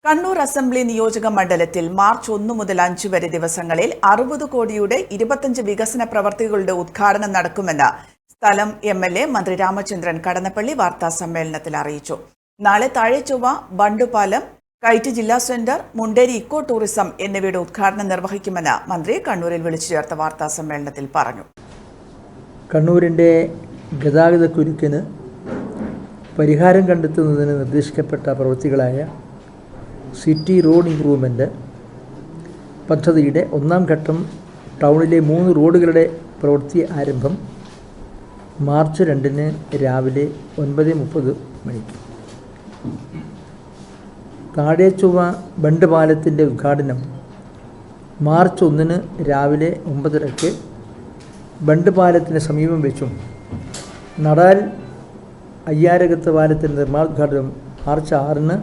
Kannur assembly നിയോജക മണ്ഡലത്തിൽ March 1 മുതൽ 5 വരെ ദിവസങ്ങളിൽ 60 കോടിയുടെ 25 വികസന പ്രവർത്തികളുടെ ഉദ്ഘാടനം നടക്കുമെന്ന് സ്ഥലം എംഎൽഎ മന്ത്രി രാമചന്ദ്രൻ കടന്നപ്പള്ളി വാർത്താ സമ്മേളനത്തിൽ അറിയിച്ചു. നാളെ താഴെചൊവ്വ ബണ്ടുപാലം, കൈറ്റ് ജില്ലാ സെന്റർ, മുണ്ടേരി ഇക്കോ ടൂറിസം എന്നിവയുടെ ഉദ്ഘാടനം നിർവഹിക്കുമെന്ന് മന്ത്രി കണ്ണൂരിൽ വിളിച്ചു ചേർത്ത വാർത്താ സമ്മേളനത്തിൽ പറഞ്ഞു. കണ്ണൂരിൻ്റെ ഗതാഗതക്കുരുക്കിന് പരിഹാരം കണ്ടെത്തുന്നതിന് നിർദ്ദേശിക്കപ്പെട്ട പ്രവൃത്തികളായ സിറ്റി റോഡ് ഇംപ്രൂവ്മെൻറ്റ് പദ്ധതിയുടെ ഒന്നാം ഘട്ടം ടൗണിലെ 3 റോഡുകളുടെ പ്രവൃത്തി ആരംഭം മാർച്ച് 2 രാവിലെ 9:30 മണിക്ക്. താഴെചൊവ്വ ബണ്ട് പാലത്തിൻ്റെ ഉദ്ഘാടനം മാർച്ച് 1 രാവിലെ 9:30 ബണ്ട് പാലത്തിന് സമീപം വെച്ചും നടാൽ അയ്യാരകത്ത് പാലത്തിൻ്റെ നിർമ്മാണോദ്ഘാടനം മാർച്ച് 6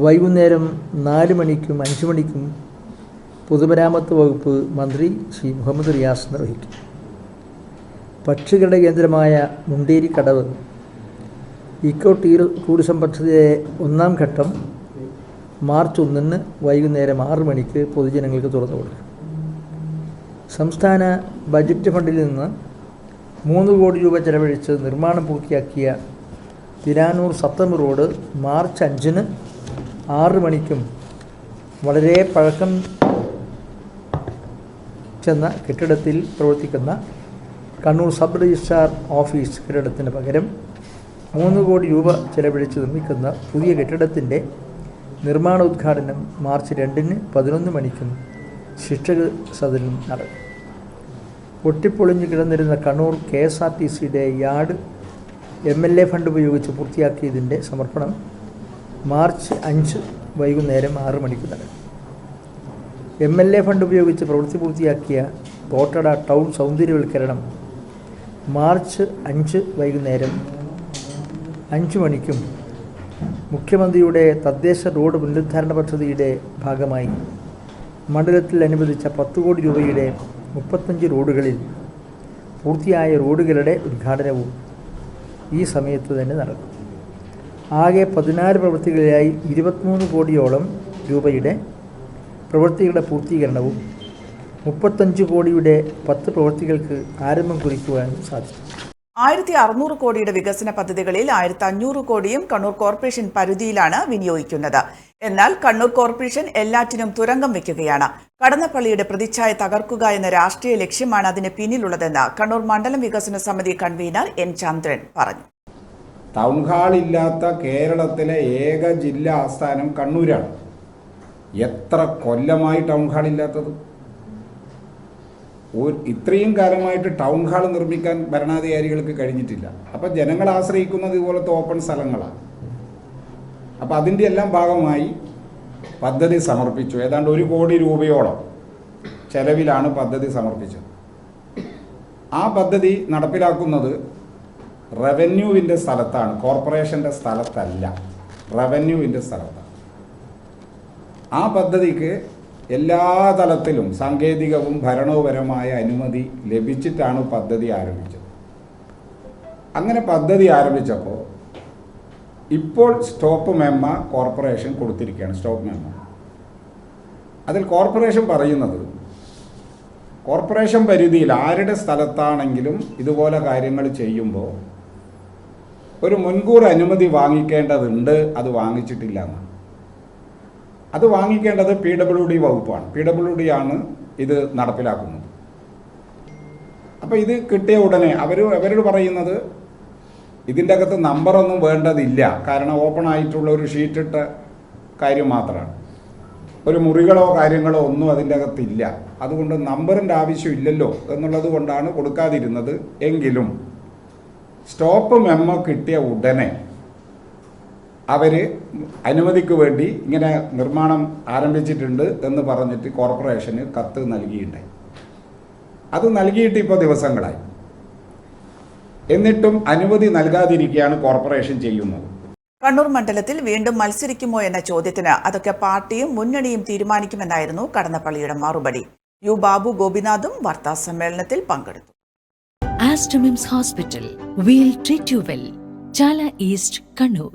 വൈകുന്നേരം 4 മണിക്കും 5 മണിക്കും പൊതുമരാമത്ത് വകുപ്പ് മന്ത്രി ശ്രീ മുഹമ്മദ് റിയാസ് നിർവഹിക്കും. പക്ഷികളുടെ കേന്ദ്രമായ മുണ്ടേരി കടവ് ഇക്കോ ടൂറിസം പദ്ധതിയുടെ ഒന്നാം ഘട്ടം മാർച്ച് 1 വൈകുന്നേരം 6 മണിക്ക് പൊതുജനങ്ങൾക്ക് തുറന്നു കൊടുക്കും. സംസ്ഥാന ബജറ്റ് ഫണ്ടിൽ നിന്ന് 3 കോടി രൂപ ചെലവഴിച്ച് നിർമ്മാണം പൂർത്തിയാക്കിയ തിരാനൂർ സത്തം റോഡ് മാർച്ച് 5 6 മണിക്കും വളരെ പഴക്കം ചെന്ന കെട്ടിടത്തിൽ പ്രവർത്തിക്കുന്ന കണ്ണൂർ സബ് രജിസ്ട്രാർ ഓഫീസ് കെട്ടിടത്തിന് പകരം 3 കോടി രൂപ ചെലവഴിച്ച് നിർമ്മിക്കുന്ന പുതിയ കെട്ടിടത്തിൻ്റെ നിർമ്മാണോദ്ഘാടനം മാർച്ച് 2 11 മണിക്കും ശിക്ഷക സദനം നടക്കും. പൊട്ടിപ്പൊളിഞ്ഞു കിടന്നിരുന്ന കണ്ണൂർ KSRTCയുടെ യാർഡ് MLA ഫണ്ട് ഉപയോഗിച്ച് പൂർത്തിയാക്കിയതിൻ്റെ സമർപ്പണം മാർച്ച് 5 വൈകുന്നേരം 6 മണിക്ക് നടക്കും. MLA ഫണ്ട് ഉപയോഗിച്ച് പ്രവൃത്തി പൂർത്തിയാക്കിയ തോട്ടട ടൗൺ സൗന്ദര്യവൽക്കരണം മാർച്ച് 5 വൈകുന്നേരം 5 മണിക്കും മുഖ്യമന്ത്രിയുടെ തദ്ദേശ റോഡ് പുനരുദ്ധാരണ പദ്ധതിയുടെ ഭാഗമായി മണ്ഡലത്തിൽ അനുവദിച്ച 10 കോടി രൂപയുടെ 35 റോഡുകളിൽ പൂർത്തിയായ റോഡുകളുടെ ഉദ്ഘാടനവും ഈ സമയത്ത് തന്നെ നടക്കും. ആകെ 14 പ്രവൃത്തികളിലായി 23 കോടിയോളം രൂപയുടെ പ്രവൃത്തികളുടെ പൂർത്തീകരണവും 35 കോടിയുടെ 10 പ്രവൃത്തികൾക്ക് ആരംഭം കുറിക്കുവാനും സാധിച്ചു. 1600 കോടിയുടെ വികസന പദ്ധതികളിൽ 1500 കോടിയും കണ്ണൂർ കോർപ്പറേഷൻ പരിധിയിലാണ് വിനിയോഗിക്കുന്നത്. എന്നാൽ കണ്ണൂർ കോർപ്പറേഷൻ എല്ലാറ്റിനും തുരങ്കം വയ്ക്കുകയാണ്. കടന്നപ്പള്ളിയുടെ പ്രതിച്ഛായ തകർക്കുക എന്ന രാഷ്ട്രീയ ലക്ഷ്യമാണ് അതിന് പിന്നിലുള്ളതെന്ന് കണ്ണൂർ മണ്ഡലം വികസന സമിതി കൺവീനർ N ചന്ദ്രൻ പറഞ്ഞു. ടൗൺ ഹാൾ ഇല്ലാത്ത കേരളത്തിലെ ഏക ജില്ലാ ആസ്ഥാനം കണ്ണൂരാണ്. എത്ര കൊല്ലമായി ടൗൺ ഹാൾ ഇല്ലാത്തത്? ഇത്രയും കാലമായിട്ട് ടൗൺ ഹാൾ നിർമ്മിക്കാൻ ഭരണാധികാരികൾക്ക് കഴിഞ്ഞിട്ടില്ല. അപ്പം ജനങ്ങൾ ആശ്രയിക്കുന്നത് ഇതുപോലത്തെ ഓപ്പൺ സ്ഥലങ്ങളാണ്. അപ്പം അതിൻ്റെ എല്ലാം ഭാഗമായി പദ്ധതി സമർപ്പിച്ചു. ഏതാണ്ട് 1 കോടി രൂപയോളം ചെലവിലാണ് പദ്ധതി സമർപ്പിച്ചത്. ആ പദ്ധതി നടപ്പിലാക്കുന്നത് റവന്യൂവിൻ്റെ സ്ഥലത്താണ്, കോർപ്പറേഷൻ്റെ സ്ഥലത്തല്ല, റവന്യൂവിൻ്റെ സ്ഥലത്താണ്. ആ പദ്ധതിക്ക് എല്ലാ തലത്തിലും സാങ്കേതികവും ഭരണപരമായ അനുമതി ലഭിച്ചിട്ടാണ് പദ്ധതി ആരംഭിച്ചത്. അങ്ങനെ പദ്ധതി ആരംഭിച്ചപ്പോൾ ഇപ്പോൾ സ്റ്റോപ്പ് മെമ്മ കോർപ്പറേഷൻ കൊടുത്തിരിക്കുകയാണ്. സ്റ്റോപ്പ് മെമ്മ അതിൽ കോർപ്പറേഷൻ പറയുന്നത് കോർപ്പറേഷൻ പരിധിയിൽ ആരുടെ സ്ഥലത്താണെങ്കിലും ഇതുപോലെ കാര്യങ്ങൾ ചെയ്യുമ്പോൾ ഒരു മുൻകൂർ അനുമതി വാങ്ങിക്കേണ്ടതുണ്ട്. അത് വാങ്ങിച്ചിട്ടില്ല എന്നാണ്. അത് വാങ്ങിക്കേണ്ടത് PWD വകുപ്പാണ്. PWD ആണ് ഇത് നടപ്പിലാക്കുന്നത്. അപ്പോൾ ഇത് കിട്ടിയ ഉടനെ അവരോട് പറയുന്നത് ഇതിൻ്റെ അകത്ത് നമ്പറൊന്നും വേണ്ടതില്ല, കാരണം ഓപ്പൺ ആയിട്ടുള്ള ഒരു ഷീറ്റിട്ട കാര്യം മാത്രമാണ്. ഒരു മുറികളോ കാര്യങ്ങളോ ഒന്നും അതിൻ്റെ അകത്തില്ല. അതുകൊണ്ട് നമ്പറിൻ്റെ ആവശ്യമില്ലല്ലോ എന്നുള്ളത് കൊണ്ടാണ് കൊടുക്കാതിരുന്നത്. എങ്കിലും സ്റ്റോപ്പ് മെമ്മോ കിട്ടിയ ഉടനെ അവർ അനുമതിക്ക് വേണ്ടി ഇങ്ങനെ നിർമ്മാണം ആരംഭിച്ചിട്ടുണ്ട് എന്ന് പറഞ്ഞിട്ട് കോർപ്പറേഷന് കത്ത് നൽകിയിട്ടുണ്ടായി. അത് നൽകിയിട്ട് ഇപ്പോൾ ദിവസങ്ങളായി. എന്നിട്ടും അനുമതി നൽകാതിരിക്കുകയാണ് കോർപ്പറേഷൻ ചെയ്യുന്നത്. കണ്ണൂർ മണ്ഡലത്തിൽ വീണ്ടും മത്സരിക്കുമോ എന്ന ചോദ്യത്തിന് അതൊക്കെ പാർട്ടിയും മുന്നണിയും തീരുമാനിക്കുമെന്നായിരുന്നു കടന്നപ്പള്ളിയുടെ മറുപടി. ബാബു ഗോപിനാഥും വാർത്താ സമ്മേളനത്തിൽ പങ്കെടുത്തു. Aster MIMS hospital, we'll treat you well. Chala east, Kannur.